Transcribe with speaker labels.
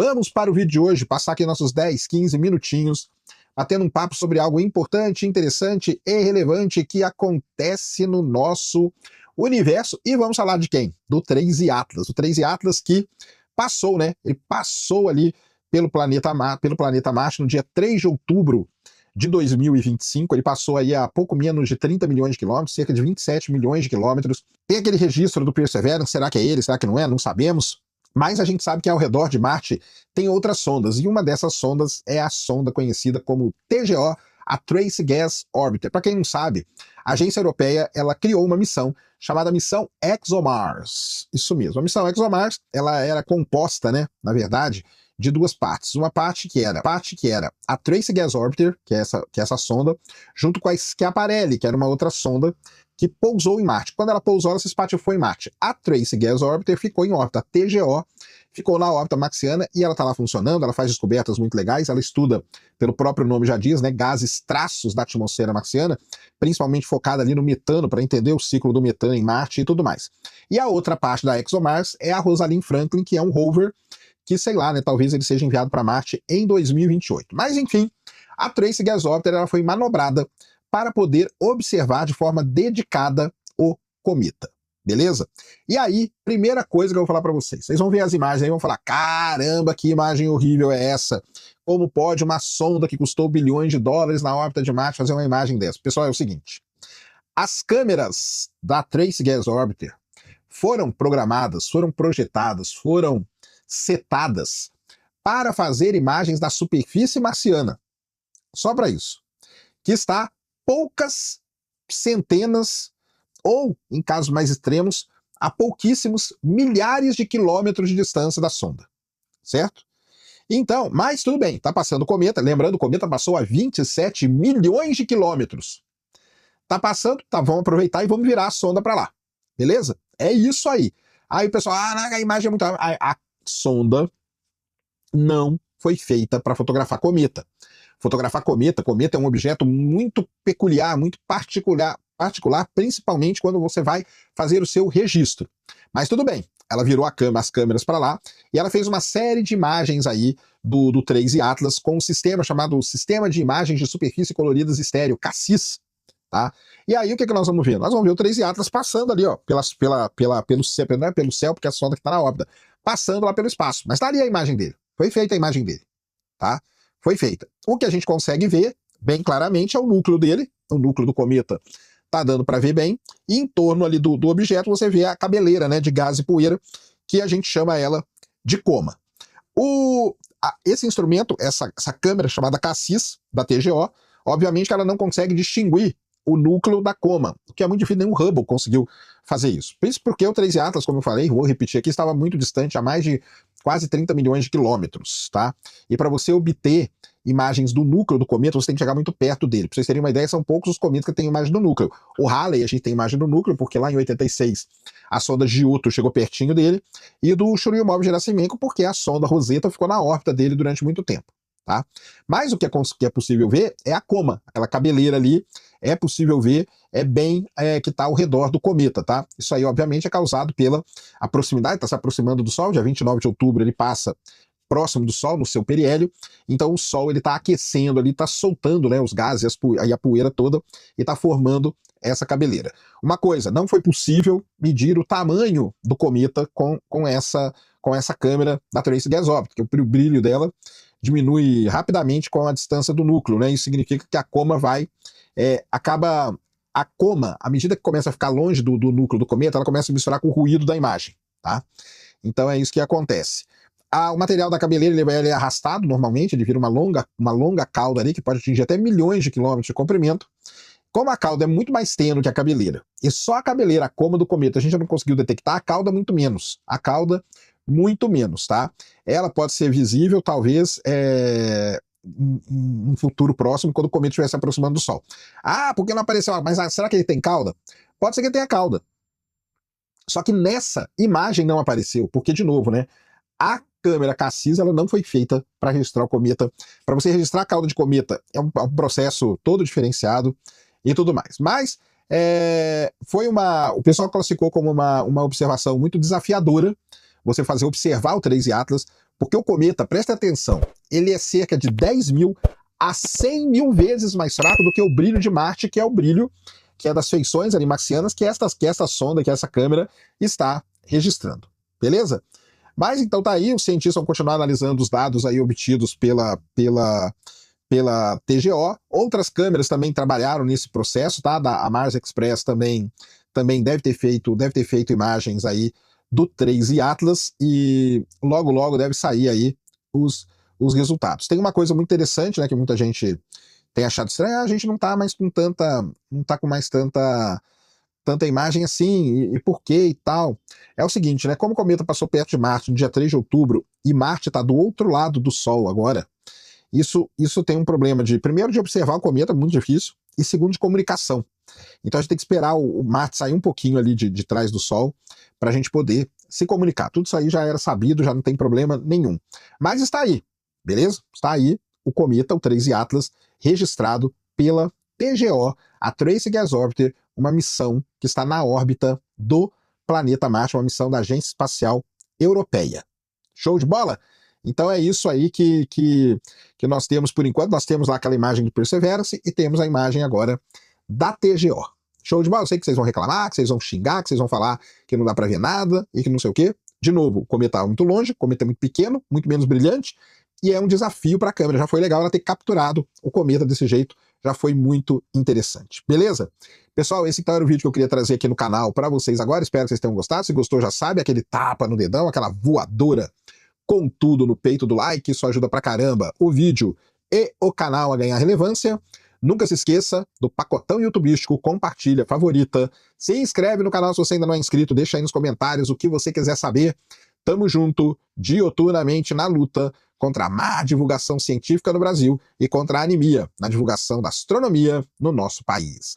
Speaker 1: Vamos para o vídeo de hoje, passar aqui nossos 10, 15 minutinhos, batendo um papo sobre algo importante, interessante e relevante que acontece no nosso universo. E vamos falar de quem? Do 3 Atlas. O 3 Atlas que passou, né? Ele passou ali pelo planeta Marte no dia 3 de outubro de 2025, ele passou aí a pouco menos de 30 milhões de quilômetros, cerca de 27 milhões de quilômetros. Tem aquele registro do Perseverance, será que é ele, será que não é? Não sabemos. Mas a gente sabe que ao redor de Marte tem outras sondas, e uma dessas sondas é a sonda conhecida como TGO, a Trace Gas Orbiter. Para quem não sabe, a agência europeia ela criou uma missão chamada Missão ExoMars. Isso mesmo, a missão ExoMars ela era composta, né, na verdade, de duas partes. Uma parte que era a Trace Gas Orbiter, que é essa sonda, junto com a Schiaparelli, que era uma outra sonda que pousou em Marte. Quando ela pousou, ela se espatifou em Marte. A Trace Gas Orbiter ficou em órbita. A TGO ficou na órbita marciana e ela está lá funcionando, ela faz descobertas muito legais, ela estuda, pelo próprio nome já diz, né, gases traços da atmosfera marciana, principalmente focada ali no metano, para entender o ciclo do metano em Marte e tudo mais. E a outra parte da ExoMars é a Rosalind Franklin, que é um rover que, sei lá, né, talvez ele seja enviado para Marte em 2028. Mas, enfim, a Trace Gas Orbiter ela foi manobrada para poder observar de forma dedicada o cometa, beleza? E aí, primeira coisa que eu vou falar para vocês, vocês vão ver as imagens aí e vão falar, caramba, que imagem horrível é essa? Como pode uma sonda que custou bilhões de dólares na órbita de Marte fazer uma imagem dessa? Pessoal, é o seguinte, as câmeras da Trace Gas Orbiter foram programadas, foram projetadas, foram setadas para fazer imagens da superfície marciana, só para isso, que está poucas centenas, ou, em casos mais extremos, a pouquíssimos milhares de quilômetros de distância da sonda, certo? Então, mas tudo bem, tá passando o cometa, lembrando, o cometa passou a 27 milhões de quilômetros. Tá passando, tá, vamos aproveitar e vamos virar a sonda para lá, beleza? É isso aí. Aí o pessoal, a imagem é muito... A sonda não foi feita para fotografar cometa. Fotografar cometa é um objeto muito peculiar, muito particular, principalmente quando você vai fazer o seu registro. Mas tudo bem, ela virou as câmeras para lá e ela fez uma série de imagens aí do 3 Atlas com um sistema chamado Sistema de Imagens de Superfície Coloridas Estéreo, CASSIS. Tá? E aí o que nós vamos ver? Nós vamos ver o 3 Atlas passando ali, ó, pelo céu, não é pelo céu, porque a sonda que está na órbita, passando lá pelo espaço. Mas tá ali a imagem dele. Foi feita a imagem dele. Tá? Foi feita. O que a gente consegue ver bem claramente é o núcleo dele, o núcleo do cometa tá dando para ver bem, e em torno ali do objeto você vê a cabeleira, né, de gás e poeira, que a gente chama ela de coma. Esse instrumento, essa câmera chamada CASSIS, da TGO, obviamente que ela não consegue distinguir o núcleo da coma, o que é muito difícil, nem o Hubble conseguiu fazer isso. Isso porque o 3 Atlas, como eu falei, vou repetir aqui, estava muito distante, a mais de quase 30 milhões de quilômetros, tá? E para você obter imagens do núcleo do cometa, você tem que chegar muito perto dele. Para vocês terem uma ideia, são poucos os cometas que têm imagem do núcleo. O Halley, a gente tem imagem do núcleo, porque lá em 86 a sonda Giotto chegou pertinho dele, e do Churyumov-Gerasimenko, porque a sonda Rosetta ficou na órbita dele durante muito tempo. Tá? Mas o que é possível ver é a coma, aquela cabeleira ali, é possível ver, que está ao redor do cometa, tá? Isso aí, obviamente, é causado pela proximidade, está se aproximando do Sol, dia 29 de outubro ele passa próximo do Sol, no seu periélio, então o Sol ele está aquecendo ali, está soltando, né, os gases e a poeira toda, e está formando essa cabeleira. Uma coisa, não foi possível medir o tamanho do cometa com essa câmera da Trace Gas Orbiter, porque o brilho dela diminui rapidamente com a distância do núcleo, né? Isso significa que a coma à medida que começa a ficar longe do núcleo do cometa, ela começa a misturar com o ruído da imagem, tá? Então é isso que acontece. O material da cabeleira ele é arrastado normalmente, ele vira uma longa cauda ali, que pode atingir até milhões de quilômetros de comprimento. Como a cauda é muito mais tênue que a cabeleira, e só a cabeleira, a coma do cometa, a gente não conseguiu detectar, a cauda muito menos. Muito menos, tá? Ela pode ser visível, talvez, em um futuro próximo, quando o cometa estiver se aproximando do Sol. Porque não apareceu? Mas será que ele tem cauda? Pode ser que ele tenha cauda. Só que nessa imagem não apareceu, porque, de novo, né? A câmera CASSIS ela não foi feita para registrar o cometa. Para você registrar a cauda de cometa é um processo todo diferenciado e tudo mais. Mas o pessoal classificou como uma observação muito desafiadora, você observar o 3 Atlas, Porque o cometa, presta atenção, ele é cerca de 10 mil a 100 mil vezes mais fraco do que o brilho de Marte, que é o brilho que é das feições ali marcianas, que essa sonda, que essa câmera está registrando. Beleza? Mas então tá aí, os cientistas vão continuar analisando os dados aí obtidos pela TGO. Outras câmeras também trabalharam nesse processo, tá? A Mars Express também deve ter feito imagens aí do 3 e Atlas, e logo deve sair aí os resultados. Tem uma coisa muito interessante, né, que muita gente tem achado estranho: a gente não tá com mais tanta imagem assim, e por quê e tal. É o seguinte, né, como o cometa passou perto de Marte no dia 3 de outubro, e Marte está do outro lado do Sol agora, isso tem um problema primeiro, de observar o cometa, muito difícil, e segundo, de comunicação. Então a gente tem que esperar o Marte sair um pouquinho ali de trás do Sol para a gente poder se comunicar. Tudo isso aí já era sabido, já não tem problema nenhum. Mas está aí, beleza? Está aí o cometa, o 3 Atlas, registrado pela TGO, a Trace Gas Orbiter, uma missão que está na órbita do planeta Marte, uma missão da Agência Espacial Europeia. Show de bola? Então é isso aí que nós temos por enquanto. Nós temos lá aquela imagem de Perseverance e temos a imagem agora da TGO. Show de bola? Eu sei que vocês vão reclamar, que vocês vão xingar, que vocês vão falar que não dá para ver nada e que não sei o quê. De novo, o cometa está muito longe, o cometa é muito pequeno, muito menos brilhante, e é um desafio para a câmera. Já foi legal ela ter capturado o cometa desse jeito, já foi muito interessante. Beleza? Pessoal, esse então era o vídeo que eu queria trazer aqui no canal para vocês agora. Espero que vocês tenham gostado. Se gostou, já sabe, aquele tapa no dedão, aquela voadora com tudo no peito do like, isso ajuda pra caramba o vídeo e o canal a ganhar relevância. Nunca se esqueça do pacotão youtubístico, compartilha, favorita, se inscreve no canal se você ainda não é inscrito, deixa aí nos comentários o que você quiser saber. Tamo junto, dioturnamente na luta contra a má divulgação científica no Brasil e contra a anemia na divulgação da astronomia no nosso país.